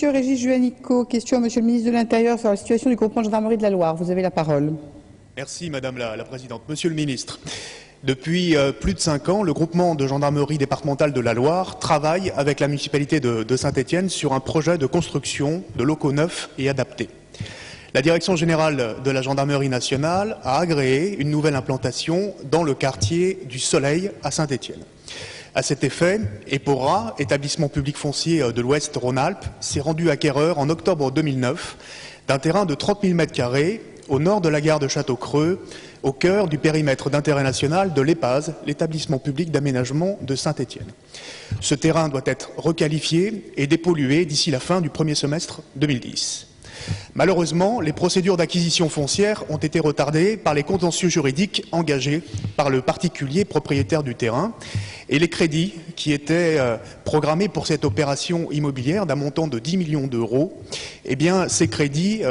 Monsieur Régis Juanico, question à Monsieur le ministre de l'Intérieur sur la situation du groupement de gendarmerie de la Loire. Vous avez la parole. Merci Madame la Présidente. Monsieur le ministre, depuis plus de 5 ans, le groupement de gendarmerie départementale de la Loire travaille avec la municipalité de Saint-Étienne sur un projet de construction de locaux neufs et adaptés. La Direction générale de la gendarmerie nationale a agréé une nouvelle implantation dans le quartier du Soleil à Saint-Étienne. À cet effet, EPORA, établissement public foncier de l'Ouest Rhône-Alpes, s'est rendu acquéreur en octobre 2009 d'un terrain de 30 000 m² au nord de la gare de Château-Creux, au cœur du périmètre d'intérêt national de l'EPAZ, l'établissement public d'aménagement de Saint-Étienne. Ce terrain doit être requalifié et dépollué d'ici la fin du premier semestre 2010. Malheureusement, les procédures d'acquisition foncière ont été retardées par les contentieux juridiques engagés par le particulier propriétaire du terrain et les crédits qui étaient programmés pour cette opération immobilière d'un montant de 10 millions d'euros, eh bien, ces crédits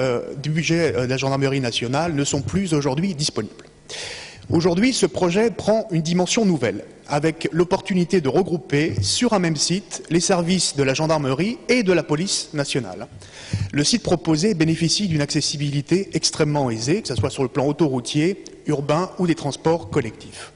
du budget de la gendarmerie nationale ne sont plus aujourd'hui disponibles. Aujourd'hui, ce projet prend une dimension nouvelle, avec l'opportunité de regrouper sur un même site les services de la gendarmerie et de la police nationale. Le site proposé bénéficie d'une accessibilité extrêmement aisée, que ce soit sur le plan autoroutier, urbain ou des transports collectifs.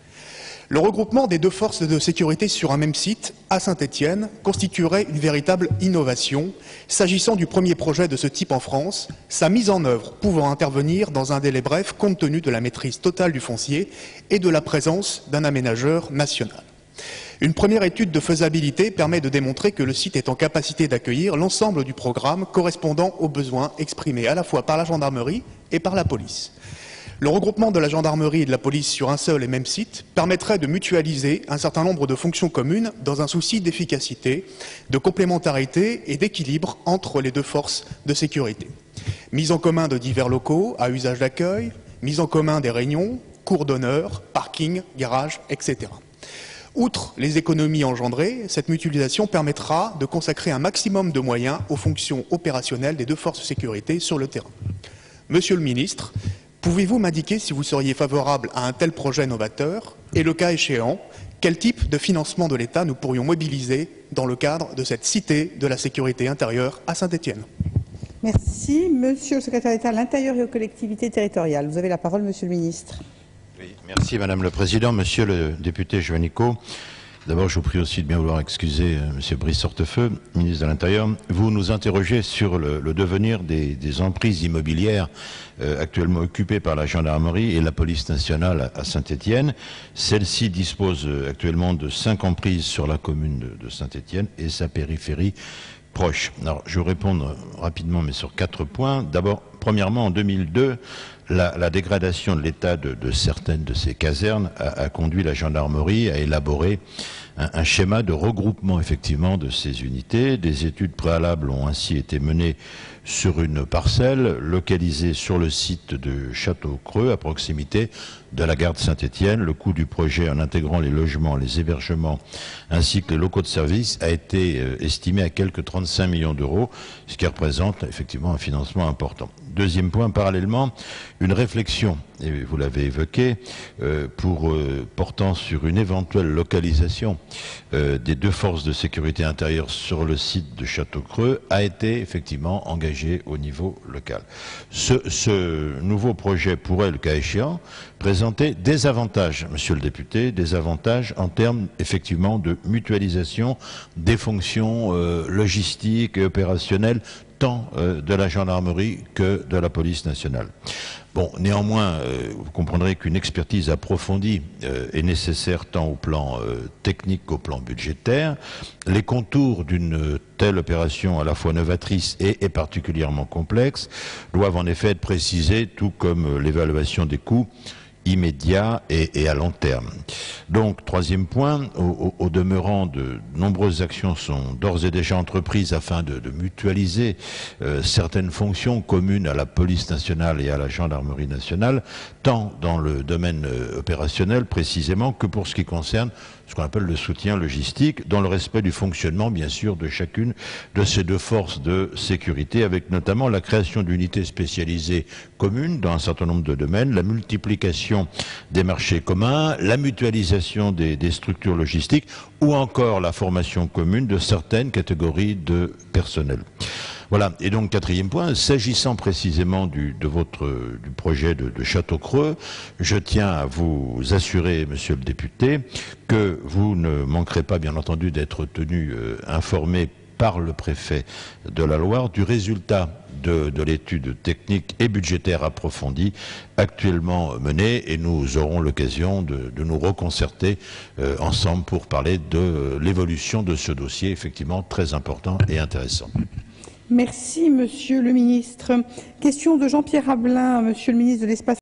Le regroupement des deux forces de sécurité sur un même site, à Saint-Étienne, constituerait une véritable innovation, s'agissant du premier projet de ce type en France, sa mise en œuvre pouvant intervenir dans un délai bref compte tenu de la maîtrise totale du foncier et de la présence d'un aménageur national. Une première étude de faisabilité permet de démontrer que le site est en capacité d'accueillir l'ensemble du programme correspondant aux besoins exprimés à la fois par la gendarmerie et par la police. Le regroupement de la gendarmerie et de la police sur un seul et même site permettrait de mutualiser un certain nombre de fonctions communes dans un souci d'efficacité, de complémentarité et d'équilibre entre les deux forces de sécurité. Mise en commun de divers locaux à usage d'accueil, mise en commun des réunions, cours d'honneur, parking, garage, etc. Outre les économies engendrées, cette mutualisation permettra de consacrer un maximum de moyens aux fonctions opérationnelles des deux forces de sécurité sur le terrain. Monsieur le ministre, pouvez-vous m'indiquer si vous seriez favorable à un tel projet novateur et, le cas échéant, quel type de financement de l'État nous pourrions mobiliser dans le cadre de cette cité de la sécurité intérieure à Saint-Étienne? Merci. Monsieur le secrétaire d'État à l'Intérieur et aux collectivités territoriales. Vous avez la parole, monsieur le ministre. Oui, merci Madame le Président. Monsieur le député Juanico, d'abord je vous prie aussi de bien vouloir excuser Monsieur Brice Hortefeux, ministre de l'Intérieur. Vous nous interrogez sur le devenir des emprises immobilières actuellement occupées par la gendarmerie et la police nationale à Saint-Étienne. Celle-ci dispose actuellement de 5 emprises sur la commune de Saint-Étienne et sa périphérie proche. Alors je vais vous répondre rapidement mais sur 4 points. D'abord, premièrement, en 2002, la dégradation de l'état de certaines de ces casernes a conduit la gendarmerie à élaborer un schéma de regroupement effectivement de ces unités. Des études préalables ont ainsi été menées sur une parcelle localisée sur le site de Château-Creux, à proximité de la gare de Saint-Étienne. Le coût du projet, en intégrant les logements, les hébergements ainsi que les locaux de service, a été estimé à quelques 35 millions d'euros, ce qui représente effectivement un financement important. Deuxième point, parallèlement, une réflexion, et vous l'avez évoqué, portant sur une éventuelle localisation des deux forces de sécurité intérieure sur le site de Château-Creux a été effectivement engagé au niveau local. Ce nouveau projet pourrait, le cas échéant, présenter des avantages, monsieur le député, des avantages en termes effectivement de mutualisation des fonctions logistiques et opérationnelles tant de la gendarmerie que de la police nationale. Bon, néanmoins, vous comprendrez qu'une expertise approfondie est nécessaire tant au plan technique qu'au plan budgétaire. Les contours d'une telle opération à la fois novatrice et particulièrement complexe doivent en effet être précisés, tout comme l'évaluation des coûts immédiat et à long terme. Donc, troisième point, au demeurant, de nombreuses actions sont d'ores et déjà entreprises afin de mutualiser certaines fonctions communes à la police nationale et à la gendarmerie nationale, tant dans le domaine opérationnel précisément que pour ce qui concerne ce qu'on appelle le soutien logistique, dans le respect du fonctionnement, bien sûr, de chacune de ces deux forces de sécurité, avec notamment la création d'unités spécialisées communes dans un certain nombre de domaines, la multiplication des marchés communs, la mutualisation des structures logistiques ou encore la formation commune de certaines catégories de personnel. Voilà. Et donc, quatrième point, s'agissant précisément du projet de Château-Creux, je tiens à vous assurer, monsieur le député, que vous ne manquerez pas, bien entendu, d'être tenu informé par le préfet de la Loire du résultat de l'étude technique et budgétaire approfondie actuellement menée, et nous aurons l'occasion de nous reconcerter ensemble pour parler de l'évolution de ce dossier effectivement très important et intéressant. Merci, Monsieur le Ministre. Question de Jean-Pierre Abelin, Monsieur le Ministre de l'Espace.